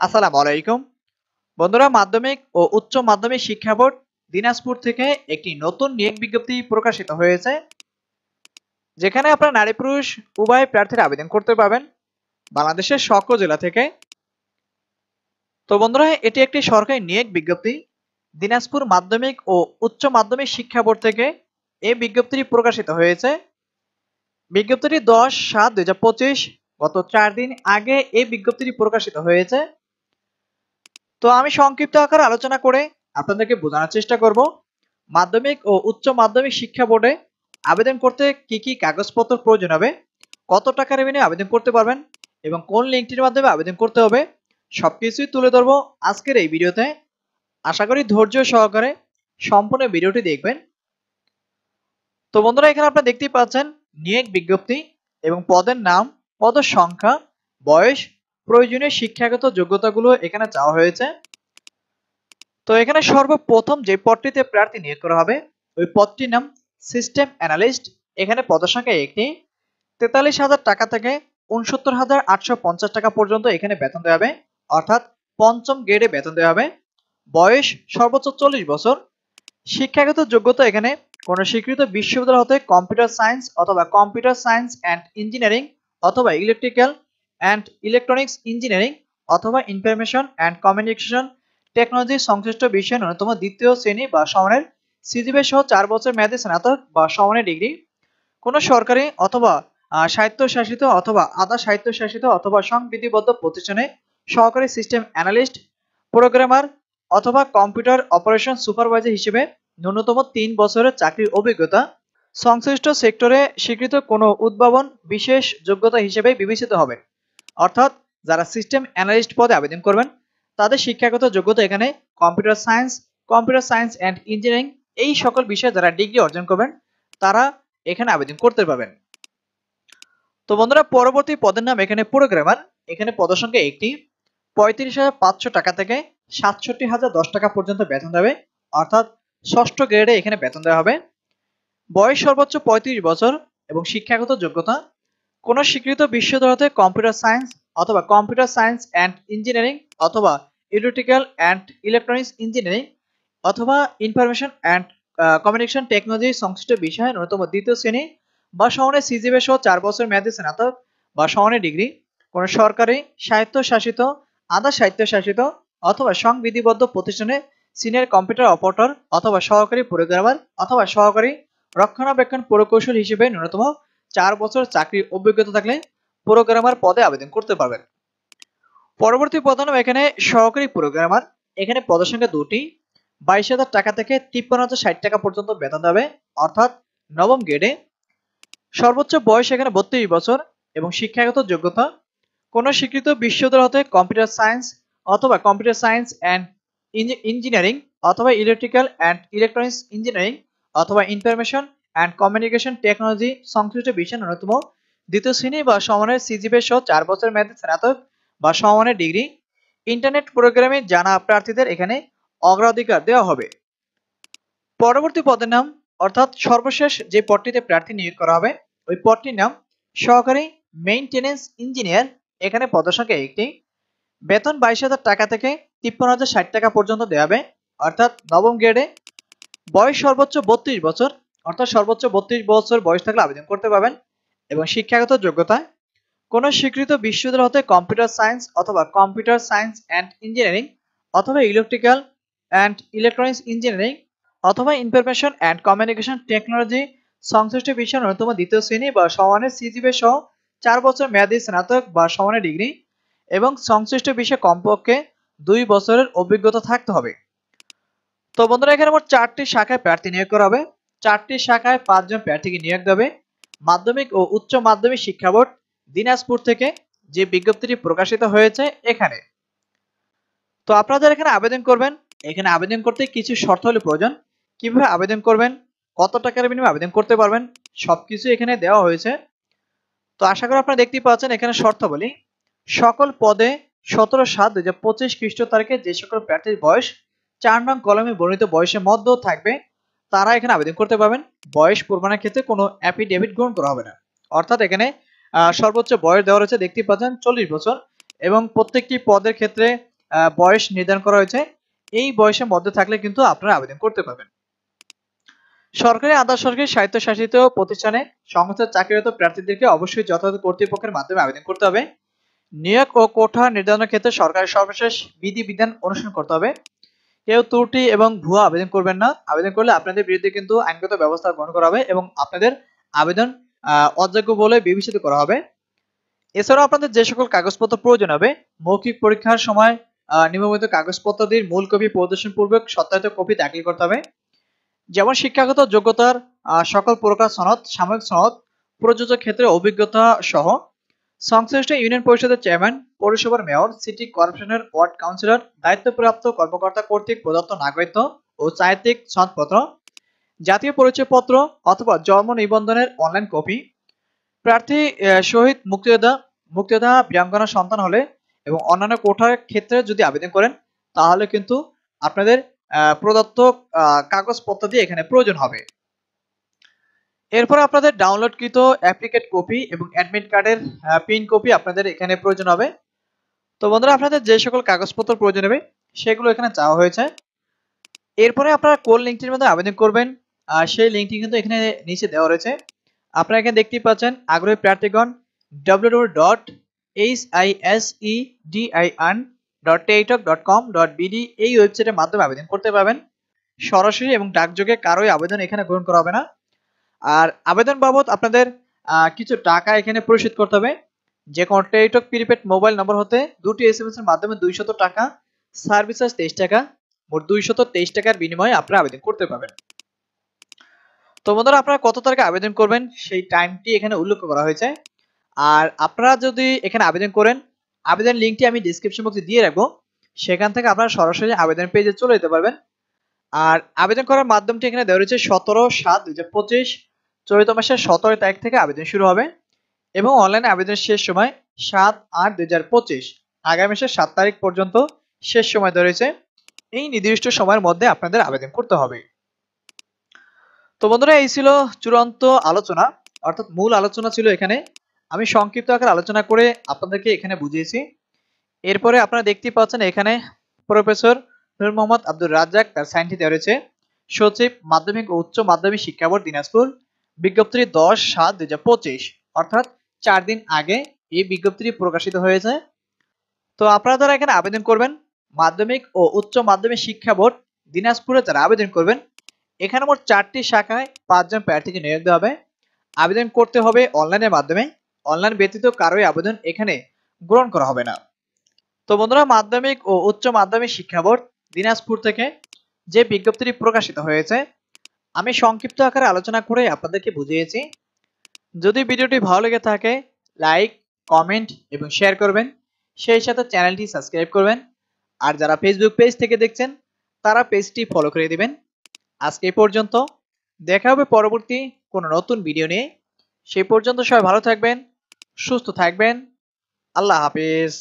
আসসালামু আলাইকুম বন্ধুরা, মাধ্যমিক ও উচ্চ মাধ্যমিক শিক্ষা বোর্ড দিনাজপুর থেকে একটি নতুন নিয়োগ বিজ্ঞপ্তি প্রকাশিত হয়েছে, যেখানে আপনারা নারী পুরুষ উভয় প্রার্থীরা আবেদন করতে পারবেন বাংলাদেশের সকল জেলা থেকে। তো বন্ধুরা, এটি একটি সরকারি নিয়োগ বিজ্ঞপ্তি। দিনাজপুর মাধ্যমিক ও উচ্চ মাধ্যমিক শিক্ষা বোর্ড থেকে এই বিজ্ঞপ্তিটি প্রকাশিত হয়েছে। বিজ্ঞপ্তিটি 10/7/2025 গত 4 দিন আগে এই বিজ্ঞপ্তিটি প্রকাশিত হয়েছে। তো আমি সংক্ষিপ্ত আকারে আলোচনা করে আপনাদেরকে বোঝানোর চেষ্টা করব মাধ্যমিক ও উচ্চ মাধ্যমিক শিক্ষা বোর্ডে আবেদন করতে কি কি কাগজপত্র প্রয়োজন হবে, কত টাকার বিনিময়ে আবেদন করতে পারবেন এবং কোন লিঙ্কটির মাধ্যমে আবেদন করতে হবে, সবকিছুই তুলে ধরবো আজকের এই ভিডিওতে। আশা করি ধৈর্য সহকারে সম্পূর্ণ ভিডিওটি দেখবেন। তো বন্ধুরা, এখানে আপনারা দেখতেই পাচ্ছেন নিয়োগ বিজ্ঞপ্তি এবং পদের নাম, পদের সংখ্যা, বয়স, প্রয়োজনীয় শিক্ষাগত যোগ্যতাগুলো এখানে চাওয়া হয়েছে। তো এখানে সর্বপ্রথম যে পদটিতে প্রার্থী নিয়োগ করা হবে ওই পদটির নাম সিস্টেম অ্যানালিস্ট। এখানে পদসংখ্যা একটি। 43,000 টাকা থেকে 69,850 টাকা পর্যন্ত এখানে বেতন দেওয়া হবে, অর্থাৎ পঞ্চম গ্রেডে বেতন দেওয়া হবে। বয়স সর্বোচ্চ 40 বছর। শিক্ষাগত যোগ্যতা এখানে কোন স্বীকৃত বিশ্ববিদ্যালয় হতে কম্পিউটার সায়েন্স অথবা কম্পিউটার সায়েন্স অ্যান্ড ইঞ্জিনিয়ারিং অথবা ইলেকট্রিক্যাল অ্যান্ড ইলেকট্রনিক্স ইঞ্জিনিয়ারিং অথবা ইনফরমেশন অ্যান্ড কমিউনিকেশন টেকনোলজি সংশ্লিষ্ট বিষয়ে ন্যূনতম দ্বিতীয় শ্রেণী বা সমানের সিজিপিএ সহ 4 বছর মেয়াদী স্নাতক বা সমানের ডিগ্রি। কোন সরকারি অথবা স্বায়ত্তশাসিত অথবা আধা স্বায়ত্তশাসিত অথবা সংবিধিবদ্ধ প্রতিষ্ঠানে সহকারী সিস্টেম অ্যানালিস্ট, প্রোগ্রামার অথবা কম্পিউটার অপারেশন সুপারভাইজার হিসেবে ন্যূনতম 3 বছরের চাকরির অভিজ্ঞতা। সংশ্লিষ্ট সেক্টরে স্বীকৃত কোনো উদ্ভাবন বিশেষ যোগ্যতা হিসেবে বিবেচিত হবে। অর্থাৎ যারা সিস্টেম অ্যানালিস্ট পদে আবেদন করবেন তাদের শিক্ষাগত যোগ্যতা এখানে কম্পিউটার সায়েন্স অ্যান্ড ইঞ্জিনিয়ারিং এই সকল বিষয়ে যারা ডিগ্রি অর্জন করবেন তারা এখানে আবেদন করতে পারবেন। তো বন্ধুরা, পরবর্তী পদের নাম এখানে প্রোগ্রামার। এখানে পদসংখ্যা একটি। 35,500 টাকা থেকে 67,010 টাকা পর্যন্ত বেতন দেবে, অর্থাৎ ষষ্ঠ গ্রেডে এখানে বেতন দেওয়া হবে। বয়স সর্বোচ্চ 35 বছর এবং শিক্ষাগত যোগ্যতা কোন স্বীকৃত বিশ্ববিদ্যালয় হতে কম্পিউটার সায়েন্স অথবা কম্পিউটার সায়েন্স অ্যান্ড ইঞ্জিনিয়ারিং অথবা ইলেকট্রিক্যাল অ্যান্ড ইলেকট্রনিক্স ইঞ্জিনিয়ারিং অথবা ইনফরমেশন অ্যান্ড কমিউনিকেশন টেকনোলজি সংশ্লিষ্ট বিষয়ে ন্যূনতম দ্বিতীয় শ্রেণী বা সমানের সিজিপিএ সহ 4 বছর মেয়াদী স্নাতক বা সমানের ডিগ্রি। কোন সরকারি, স্বায়ত্তশাসিত, আধা স্বায়ত্তশাসিত অথবা সংবিধিবদ্ধ প্রতিষ্ঠানে সিনিয়র কম্পিউটার অপারেটর অথবা সহকারী প্রোগ্রামার অথবা সহকারী রক্ষণাবেক্ষণ প্রকৌশল হিসেবে ন্যূনতম 4 বছর চাকরির অভিজ্ঞতা থাকলে প্রোগ্রামার পদে আবেদন করতে পারবেন। পরবর্তী পদ নাম এখানে সহকারী প্রোগ্রামার। এখানে পদসংখ্যা দুটি। 22,000 টাকা থেকে 53,060 টাকা পর্যন্ত বেতন দেবে, অর্থাৎ নবম গ্রেডে। সর্বোচ্চ বয়স এখানে 32 বছর এবং শিক্ষাগত যোগ্যতা কোন স্বীকৃত বিশ্ববিদ্যালয় হতে কম্পিউটার সায়েন্স অথবা কম্পিউটার সায়েন্স অ্যান্ড ইঞ্জিনিয়ারিং অথবা ইলেকট্রিক্যাল অ্যান্ড ইলেকট্রনিক্স ইঞ্জিনিয়ারিং অথবা ইনফরমেশন অ্যান্ড কমিউনিকেশন টেকনোলজি সংশ্লিষ্ট বিষয়ে ন্যূনতম দ্বিতীয় শ্রেণী বা সমানের সিজিপিএ সহ 4 বছর মেয়াদী স্নাতক বা সমানের ডিগ্রি। ইন্টারনেট প্রোগ্রামে জানা প্রার্থীদের এখানে অগ্রাধিকার দেওয়া হবে। পরবর্তী পদের নাম অর্থাৎ সর্বশেষ যে পদটিতে প্রার্থী নিয়োগ করা হবে ওই পদটির নাম সহকারী মেইনটেনেন্স ইঞ্জিনিয়ার। এখানে পদসংখ্যা একটি। বেতন 22,000 টাকা থেকে 53,060 টাকা পর্যন্ত দেওয়া হবে, অর্থাৎ নবম গ্রেডে। বয়স সর্বোচ্চ 32 বছর, অর্থাৎ সর্বোচ্চ 32 বছর বয়স থাকলে আবেদন করতে পারবেন এবং শিক্ষাগত যোগ্যতা কোন স্বীকৃত বিশ্ববিদ্যালয় হতে কম্পিউটার সায়েন্স অথবা কম্পিউটার সায়েন্স অ্যান্ড ইঞ্জিনিয়ারিং অথবা ইলেকট্রিক্যাল অ্যান্ড ইলেকট্রনিক্স ইঞ্জিনিয়ারিং অথবা ইনফরমেশন অ্যান্ড কমিউনিকেশন টেকনোলজি সংশ্লিষ্ট বিষয়ে ন্যূনতম দ্বিতীয় শ্রেণী বা সমানের সিজিপিএ সহ 4 বছর মেয়াদী স্নাতক বা সমানের ডিগ্রি এবং সংশ্লিষ্ট বিষয়ে কমপক্ষে 2 বছরের অভিজ্ঞতা থাকতে হবে। তো বন্ধুরা, এখানে মোট 4টি শাখায় প্রার্থী নিয়োগ করা হবে। 4টি শাখায় 5 জন প্রার্থীকে নিয়োগ দেবে। মাধ্যমিক ও উচ্চ মাধ্যমিক শিক্ষা বোর্ড দিনাজপুর থেকে যে বিজ্ঞপ্তিটি প্রকাশিত হয়েছে এখানে। তো আপনারা এখানে আবেদন করবেন, এখানে আবেদন করতে কিছু শর্তাবলী প্রয়োজন। কিভাবে আবেদন করবেন, কত টাকার বিনিময়ে আবেদন করতে পারবেন, সবকিছু এখানে দেওয়া হয়েছে। তো আশা করি আপনারা দেখতেই পাচ্ছেন এখানে শর্তাবলী। সকল পদে 17/7/2025 খ্রিস্ট তারিখে যে সকল প্রার্থীর বয়স 4 নং কলমে বর্ণিত বয়সের মধ্যে থাকবে তারা এখানে আবেদন করতে পারবেন। বয়স প্রমাণের ক্ষেত্রে কোনো অ্যাফিডেভিট গ্রহণ করা হবে না, অর্থাৎ এখানে সর্বোচ্চ বয়স দেওয়া রয়েছে, দেখতেই পাচ্ছেন 40 বছর এবং প্রত্যেকটি পদের ক্ষেত্রে বয়স নির্ধারণ করা হয়েছে, এই বয়সের মধ্যে থাকলে কিন্তু আপনারা আবেদন করতে পারবেন। সরকারি আধা সরকারি স্বায়ত্তশাসিত প্রতিষ্ঠানে সংস্থার চাকরিরত প্রার্থীদেরকে অবশ্যই যথাযথ কর্তৃপক্ষের মাধ্যমে আবেদন করতে হবে। নিয়োগ ও কোঠা নির্ধারণের ক্ষেত্রে সরকারের সর্বশেষ বিধিবিধান অনুসরণ করতে হবে। কেউ ত্রুটি এবং ভুয়া আবেদন করবেন না। আবেদন করলে আপনাদের বিরুদ্ধে কিন্তু আইনগত ব্যবস্থা গ্রহণ করা হবে এবং আপনাদের আবেদন অযোগ্য বলে বিবেচিত করা হবে। এছাড়াও আপনাদের যে সকল কাগজপত্র প্রয়োজন হবে, মৌখিক পরীক্ষার সময় নিম্নলিখিত কাগজপত্রাদির মূল কপি প্রদর্শন পূর্বক সত্যায়িত কপি দাখিল করতে হবে। যেমন শিক্ষাগত যোগ্যতার সকল প্রকার সনদ, সাময়িক সনদ, প্রযোজ্য ক্ষেত্রে অভিজ্ঞতা সহ সংশ্লিষ্ট ইউনিয়ন পরিষদের চেয়ারম্যান, পৌরসভার মেয়র, সিটি কর্পোরেশনের ওয়ার্ড কাউন্সিলর, দায়িত্বপ্রাপ্ত কর্মকর্তা কর্তৃক প্রদত্ত নাগরিকত্ব ও চারিত্রিক সনদপত্র, জাতীয় পরিচয়পত্র অথবা জন্ম নিবন্ধনের অনলাইন কপি, প্রার্থী শহীদ মুক্তিযোদ্ধা বীরাঙ্গনা সন্তান হলে এবং অন্যান্য কোটার ক্ষেত্রে যদি আবেদন করেন তাহলে কিন্তু আপনাদের প্রদত্ত কাগজপত্র দিয়ে এখানে প্রয়োজন হবে। এরপর আপনাদের ডাউনলোডকৃত অ্যাপ্লিকেট কপি এবং অ্যাডমিট কার্ডের প্রিন্ট কপি আপনাদের এখানে প্রয়োজন হবে। তো বন্ধুরা, আপনাদের যে সকল কাগজপত্র প্রয়োজন হবে সেগুলো এখানে চাওয়া হয়েছে। এরপরে আপনারা কোন লিঙ্কটির মধ্যে আবেদন করবেন সেই লিঙ্কটি কিন্তু এখানে নিচে দেওয়া রয়েছে। আপনারা এখানে দেখতেই পাচ্ছেন, আগ্রহী প্রার্থীগণ www.hisedin.teitok.com.bd এই ওয়েবসাইটের মাধ্যমে আবেদন করতে পারবেন। সরাসরি এবং ডাকযোগে কারোই আবেদন এখানে গ্রহণ করা হবে না। আর আবেদন বাবদ আপনাদের কিছু টাকা এখানে পরিশোধ করতে হবে। যে কোনো টেলিটক প্রিপেড মোবাইল নম্বর হতে দুটি এসএমএস এর মাধ্যমে 200 টাকা, সার্ভিস চার্জ 23 টাকা, মোট 223 টাকার বিনিময়ে আপনারা আবেদন করতে পারবেন। তো বন্ধুরা, আপনারা কত তারিখে আবেদন করবেন সেই টাইমটি এখানে উল্লেখ করা হয়েছে। আর আপনারা যদি এখানে আবেদন করেন, আবেদন লিঙ্কটি আমি ডেসক্রিপশন বক্সে দিয়ে রাখবো, সেখান থেকে আপনারা সরাসরি আবেদন পেজে চলে যেতে পারবেন। আর আবেদন করার মাধ্যমটি এখানে দেওয়া রয়েছে 17/7/2025, চলিত মাসের 17 তারিখ থেকে আবেদন শুরু হবে এবং অনলাইনে আবেদনের শেষ সময় 7/8/2025, আগামী মাসের 7 তারিখ পর্যন্ত শেষ সময় দেওয়া রয়েছে। এই নির্দিষ্ট সময়ের মধ্যে আপনাদের আবেদন করতে হবে। তো বন্ধুরা, এই ছিল চূড়ান্ত আলোচনা, অর্থাৎ মূল আলোচনা ছিল এখানে। আমি সংক্ষিপ্ত আকারে আলোচনা করে আপনাদেরকে এখানে বুঝিয়েছি। এরপরে আপনারা দেখতেই পাচ্ছেন এখানে প্রফেসর নূর মোহাম্মদ আব্দুর রাজ্জাক তার সাইনটি দেওয়া রয়েছে। সচিব, মাধ্যমিক ও উচ্চ মাধ্যমিক শিক্ষা বোর্ড, দিনাজপুর। বিজ্ঞপ্তি 10/7/2025, অর্থাৎ 4 দিন আগে এই বিজ্ঞপ্তিটি প্রকাশিত হয়েছে। তো আপনারা যারা এখানে আবেদন করবেন, মাধ্যমিক ও উচ্চ মাধ্যমিক শিক্ষা বোর্ড দিনাজপুরে যারা আবেদন করবেন, এখানে মোট 4টি শাখায় 5 জন প্রার্থীকে নিয়োগ দেওয়া হবে। আবেদন করতে হবে অনলাইনের মাধ্যমে। অনলাইন ব্যতীত কারোই আবেদন এখানে গ্রহণ করা হবে না। তো বন্ধুরা, মাধ্যমিক ও উচ্চ মাধ্যমিক শিক্ষা বোর্ড দিনাজপুর থেকে যে বিজ্ঞপ্তিটি প্রকাশিত হয়েছে আমি সংক্ষিপ্ত আকারে আলোচনা করে আপনাদেরকে বুঝিয়েছি। যদি ভিডিওটি ভালো লেগে থাকে লাইক, কমেন্ট এবং শেয়ার করবেন, সেই সাথে চ্যানেলটি সাবস্ক্রাইব করবেন। আর যারা ফেসবুক পেজ থেকে দেখছেন তারা পেজটি ফলো করে দিবেন। আজকে এই পর্যন্ত, দেখা হবে পরবর্তী কোনো নতুন ভিডিও নিয়ে। সেই পর্যন্ত সবাই ভালো থাকবেন, সুস্থ থাকবেন। আল্লাহ হাফেজ।